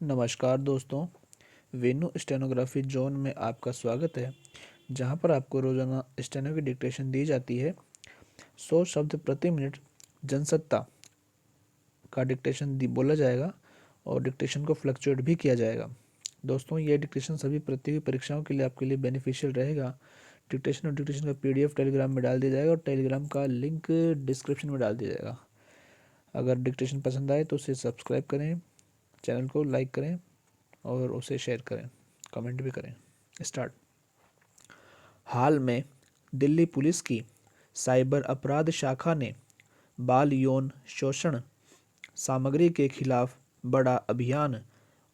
नमस्कार दोस्तों, venue stenography zone में आपका स्वागत है, जहां पर आपको रोजाना स्टेनो की डिक्टेशन दी जाती है। 100 शब्द प्रति मिनट जनसत्ता का डिक्टेशन बोला जाएगा और डिक्टेशन को फ्लक्चुएट भी किया जाएगा। दोस्तों, ये डिक्टेशन सभी प्रतियोगी परीक्षाओं के लिए आपके लिए बेनिफिशियल रहेगा। डिक्टेशन और डिक्टेशन का पीडीएफ टेलीग्राम में डाल दिया जाएगा और टेलीग्राम का लिंक डिस्क्रिप्शन में डाल दिया जाएगा। अगर डिक्टेशन पसंद आए तो उसे सब्सक्राइब करें, चैनल को लाइक करें और उसे शेयर करें, कमेंट भी करें। स्टार्ट। हाल में दिल्ली पुलिस की साइबर अपराध शाखा ने बाल यौन शोषण सामग्री के खिलाफ बड़ा अभियान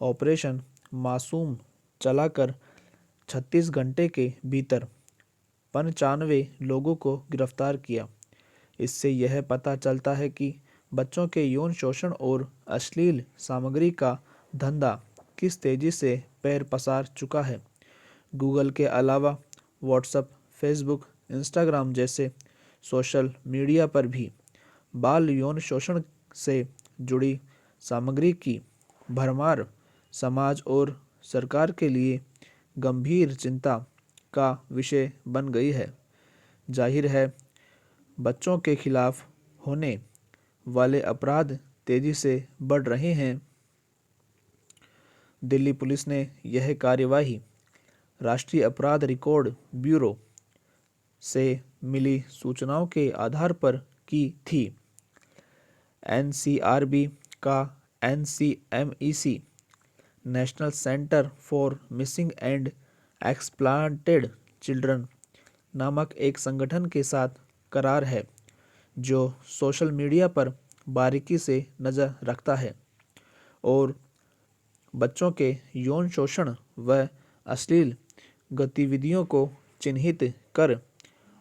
ऑपरेशन मासूम चलाकर 36 घंटे के भीतर 95 लोगों को गिरफ्तार किया। इससे यह पता चलता है कि बच्चों के यौन शोषण और अश्लील सामग्री का धंधा किस तेजी से पैर पसार चुका है। गूगल के अलावा व्हाट्सएप, फेसबुक, इंस्टाग्राम जैसे सोशल मीडिया पर भी बाल यौन शोषण से जुड़ी सामग्री की भरमार समाज और सरकार के लिए गंभीर चिंता का विषय बन गई है। जाहिर है, बच्चों के खिलाफ होने वाले अपराध तेजी से बढ़ रहे हैं। दिल्ली पुलिस ने यह कार्यवाही राष्ट्रीय अपराध रिकॉर्ड ब्यूरो से मिली सूचनाओं के आधार पर की थी। एनसीआरबी का NCMEC national centre for missing and exploited children नामक एक संगठन के साथ करार है, जो सोशल मीडिया पर बारीकी से नज़र रखता है और बच्चों के यौन शोषण व अश्लील गतिविधियों को चिन्हित कर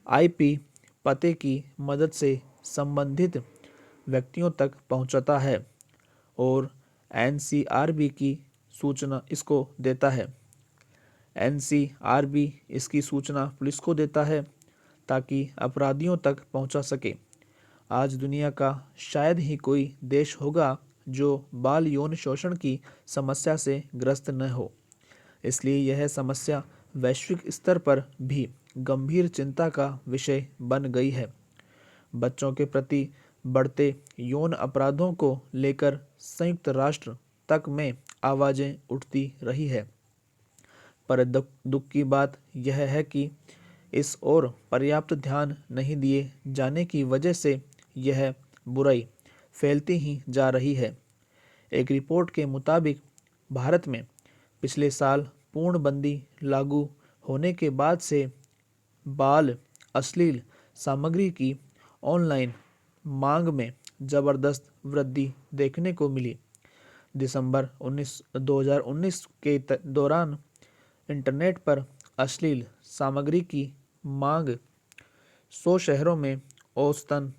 आईपी पते की मदद से संबंधित व्यक्तियों तक पहुंचाता है और एनसीआरबी की सूचना इसको देता है। एनसीआरबी इसकी सूचना पुलिस को देता है ताकि अपराधियों तक पहुंचा सके। आज दुनिया का शायद ही कोई देश होगा जो बाल यौन शोषण की समस्या से ग्रस्त न हो। इसलिए यह समस्या वैश्विक स्तर पर भी गंभीर चिंता का विषय बन गई है। बच्चों के प्रति बढ़ते यौन अपराधों को लेकर संयुक्त राष्ट्र तक में आवाज़ें उठती रही है, पर दुख की बात यह है कि इस ओर पर्याप्त ध्यान नहीं दिए जाने की वजह से यह बुराई फैलती ही जा रही है। एक रिपोर्ट के मुताबिक भारत में पिछले साल पूर्णबंदी लागू होने के बाद से बाल अश्लील सामग्री की ऑनलाइन मांग में ज़बरदस्त वृद्धि देखने को मिली। दिसंबर 2019 के दौरान इंटरनेट पर अश्लील सामग्री की मांग 100 शहरों में औसतन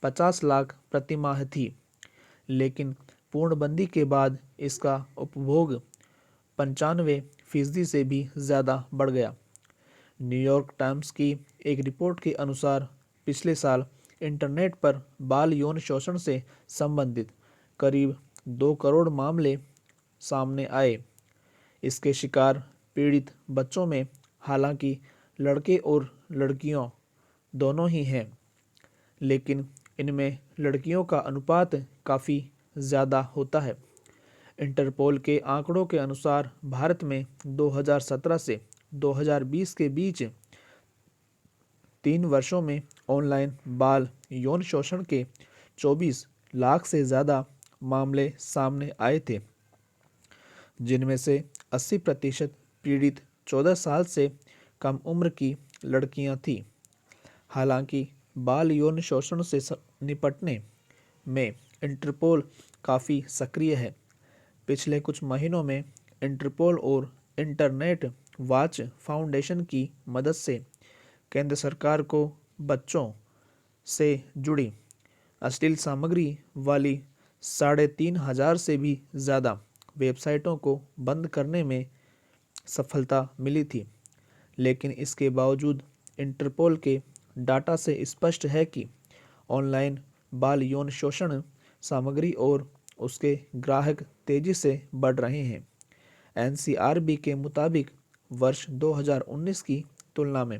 50 लाख प्रति माह थी, लेकिन पूर्णबंदी के बाद इसका उपभोग 95% से भी ज़्यादा बढ़ गया। न्यूयॉर्क टाइम्स की एक रिपोर्ट के अनुसार पिछले साल इंटरनेट पर बाल यौन शोषण से संबंधित करीब 2 करोड़ मामले सामने आए। इसके शिकार पीड़ित बच्चों में हालांकि लड़के और लड़कियों दोनों ही हैं, लेकिन इनमें लड़कियों का अनुपात काफ़ी ज़्यादा होता है। इंटरपोल के आंकड़ों के अनुसार भारत में 2017 से 2020 के बीच 3 वर्षों में ऑनलाइन बाल यौन शोषण के 24 लाख से ज़्यादा मामले सामने आए थे, जिनमें से 80% पीड़ित 14 साल से कम उम्र की लड़कियां थीं। हालांकि बाल यौन शोषण से निपटने में इंटरपोल काफ़ी सक्रिय है। पिछले कुछ महीनों में इंटरपोल और इंटरनेट वॉच फाउंडेशन की मदद से केंद्र सरकार को बच्चों से जुड़ी अश्लील सामग्री वाली 3,500 से भी ज़्यादा वेबसाइटों को बंद करने में सफलता मिली थी। लेकिन इसके बावजूद इंटरपोल के डाटा से स्पष्ट है कि ऑनलाइन बाल यौन शोषण सामग्री और उसके ग्राहक तेजी से बढ़ रहे हैं। एनसीआरबी के मुताबिक वर्ष 2019 की तुलना में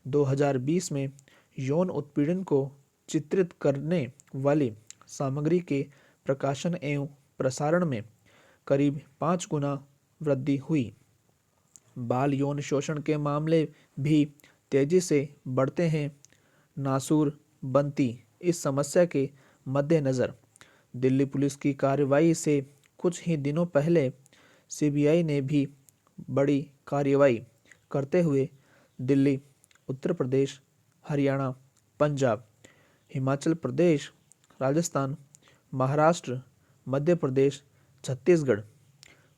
2020 में यौन उत्पीड़न को चित्रित करने वाली सामग्री के प्रकाशन एवं प्रसारण में करीब 5 गुना वृद्धि हुई। बाल यौन शोषण के मामले भी तेजी से बढ़ते हैं। नासूर बनती इस समस्या के मद्देनज़र दिल्ली पुलिस की कार्रवाई से कुछ ही दिनों पहले सीबीआई ने भी बड़ी कार्रवाई करते हुए दिल्ली, उत्तर प्रदेश, हरियाणा, पंजाब, हिमाचल प्रदेश, राजस्थान, महाराष्ट्र, मध्य प्रदेश, छत्तीसगढ़,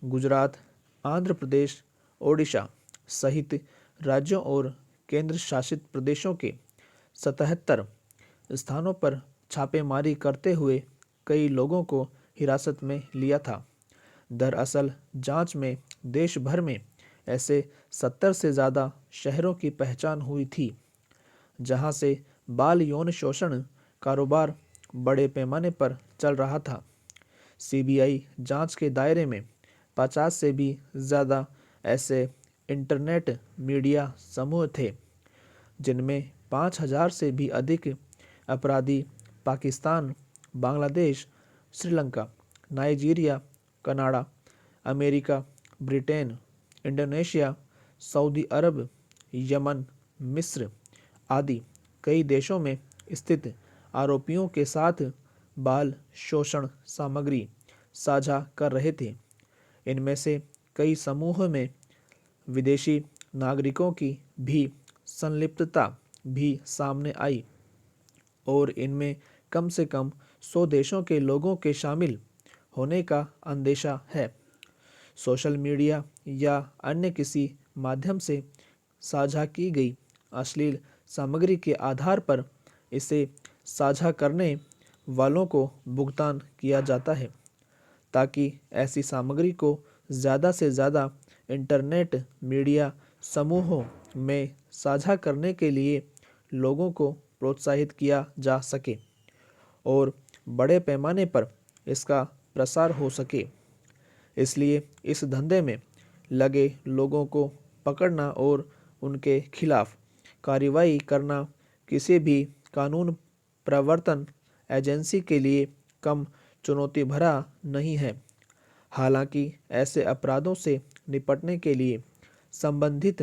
गुजरात, आंध्र प्रदेश, ओडिशा सहित राज्यों और केंद्र शासित प्रदेशों के 77 स्थानों पर छापेमारी करते हुए कई लोगों को हिरासत में लिया था। दरअसल जांच में देश भर में ऐसे 70 से ज़्यादा शहरों की पहचान हुई थी जहां से बाल यौन शोषण कारोबार बड़े पैमाने पर चल रहा था। सीबीआई जांच के दायरे में 50 से भी ज़्यादा ऐसे इंटरनेट मीडिया समूह थे जिनमें 5000 से भी अधिक अपराधी Pakistan, Bangladesh, Sri Lanka, Nigeria, Canada, America, Britain, Indonesia, Saudi Arab, Yemen, मिस्र आदि कई देशों में स्थित आरोपियों के साथ बाल शोषण सामग्री साझा कर रहे थे। इनमें से कई समूह में विदेशी नागरिकों की भी संलिप्तता भी सामने आई और इनमें कम से कम 100 देशों के लोगों के शामिल होने का अंदेशा है। सोशल मीडिया या अन्य किसी माध्यम से साझा की गई अश्लील सामग्री के आधार पर इसे साझा करने वालों को भुगतान किया जाता है ताकि ऐसी सामग्री को ज़्यादा से ज़्यादा इंटरनेट मीडिया समूहों में साझा करने के लिए लोगों को प्रोत्साहित किया जा सके और बड़े पैमाने पर इसका प्रसार हो सके। इसलिए इस धंधे में लगे लोगों को पकड़ना और उनके खिलाफ कार्रवाई करना किसी भी कानून प्रवर्तन एजेंसी के लिए कम चुनौती भरा नहीं है। हालांकि ऐसे अपराधों से निपटने के लिए संबंधित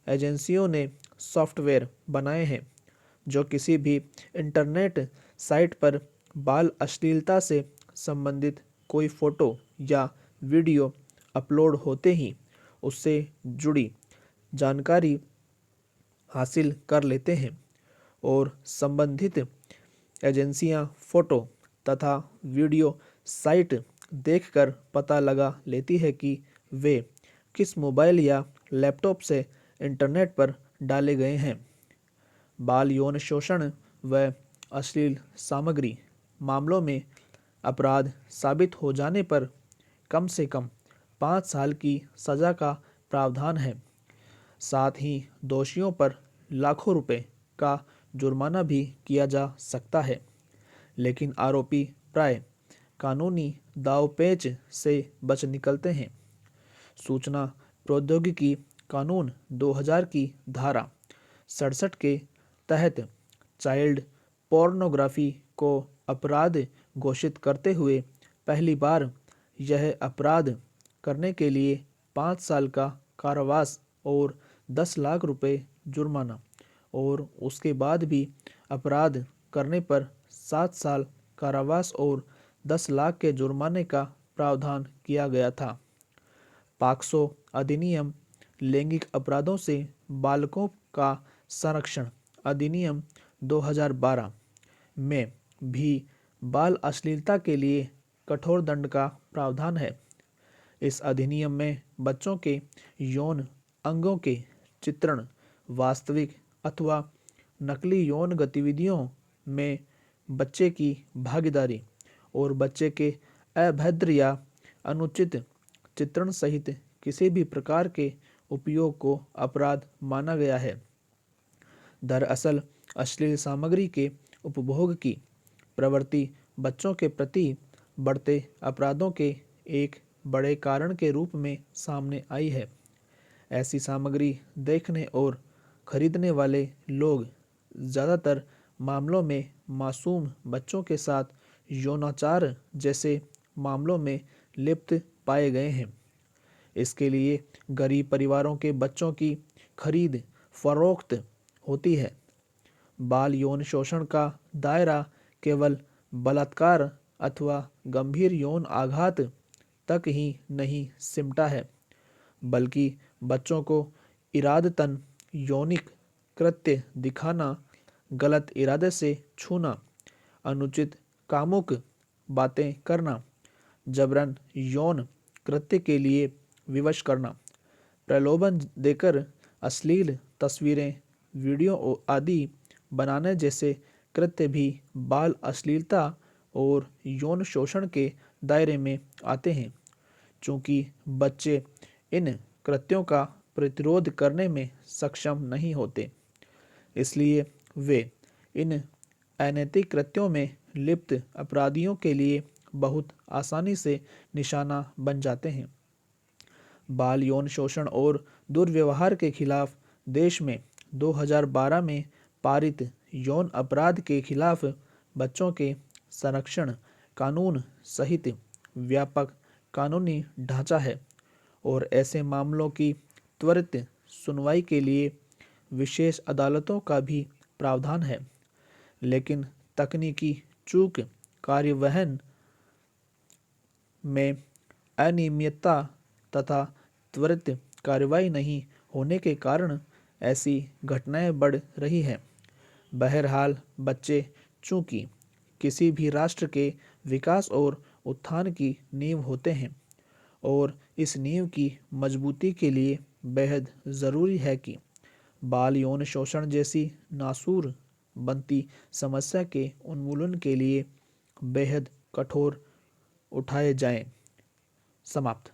एजेंसियों ने सॉफ्टवेयर बनाए हैं जो किसी भी इंटरनेट साइट पर बाल अश्लीलता से संबंधित कोई फोटो या वीडियो अपलोड होते ही उससे जुड़ी जानकारी हासिल कर लेते हैं और संबंधित एजेंसियां फ़ोटो तथा वीडियो साइट देखकर पता लगा लेती है कि वे किस मोबाइल या लैपटॉप से इंटरनेट पर डाले गए हैं। बाल यौन शोषण व अश्लील सामग्री मामलों में अपराध साबित हो जाने पर कम से कम 5 साल की सज़ा का प्रावधान है। साथ ही दोषियों पर लाखों रुपए का जुर्माना भी किया जा सकता है। लेकिन आरोपी प्राय कानूनी दांवपेच से बच निकलते हैं। सूचना प्रौद्योगिकी कानून 2000 की धारा 67 के तहत चाइल्ड पोर्नोग्राफी को अपराध घोषित करते हुए पहली बार यह अपराध करने के लिए 5 साल का कारावास और 10 लाख रुपए जुर्माना और उसके बाद भी अपराध करने पर 7 साल कारावास और 10 लाख के जुर्माने का प्रावधान किया गया था। पॉक्सो अधिनियम लैंगिक अपराधों से बालकों का संरक्षण अधिनियम 2012 में भी बाल अश्लीलता के लिए कठोर दंड का प्रावधान है। इस अधिनियम में बच्चों के यौन अंगों के चित्रण, वास्तविक अथवा नकली यौन गतिविधियों में बच्चे की भागीदारी और बच्चे के अभद्र या अनुचित चित्रण सहित किसी भी प्रकार के उपयोग को अपराध माना गया है। दरअसल अश्लील सामग्री के उपभोग की प्रवृत्ति बच्चों के प्रति बढ़ते अपराधों के एक बड़े कारण के रूप में सामने आई है। ऐसी सामग्री देखने और खरीदने वाले लोग ज़्यादातर मामलों में मासूम बच्चों के साथ यौनाचार जैसे मामलों में लिप्त पाए गए हैं। इसके लिए गरीब परिवारों के बच्चों की खरीद फरोख्त होती है। बाल यौन शोषण का दायरा केवल बलात्कार अथवा गंभीर यौन आघात तक ही नहीं सिमटा है, बल्कि बच्चों को इरादतन यौनिक कृत्य दिखाना, गलत इरादे से छूना, अनुचित कामुक बातें करना, जबरन यौन कृत्य के लिए विवश करना, प्रलोभन देकर अश्लील तस्वीरें, वीडियो आदि बनाने जैसे कृत्य भी बाल अश्लीलता और यौन शोषण के दायरे में आते हैं। चूँकि बच्चे इन कृत्यों का प्रतिरोध करने में सक्षम नहीं होते, इसलिए वे इन अनैतिक कृत्यों में लिप्त अपराधियों के लिए बहुत आसानी से निशाना बन जाते हैं। बाल यौन शोषण और दुर्व्यवहार के खिलाफ देश में 2012 में पारित यौन अपराध के खिलाफ बच्चों के संरक्षण कानून सहित व्यापक कानूनी ढांचा है और ऐसे मामलों की त्वरित सुनवाई के लिए विशेष अदालतों का भी प्रावधान है। लेकिन तकनीकी चूक, कार्यवहन में अनियमितता तथा त्वरित कार्रवाई नहीं होने के कारण ऐसी घटनाएं बढ़ रही हैं। बहरहाल, बच्चे चूंकि किसी भी राष्ट्र के विकास और उत्थान की नींव होते हैं और इस नींव की मजबूती के लिए बेहद ज़रूरी है कि बाल यौन शोषण जैसी नासूर बनती समस्या के उन्मूलन के लिए बेहद कठोर उठाए जाएं। समाप्त।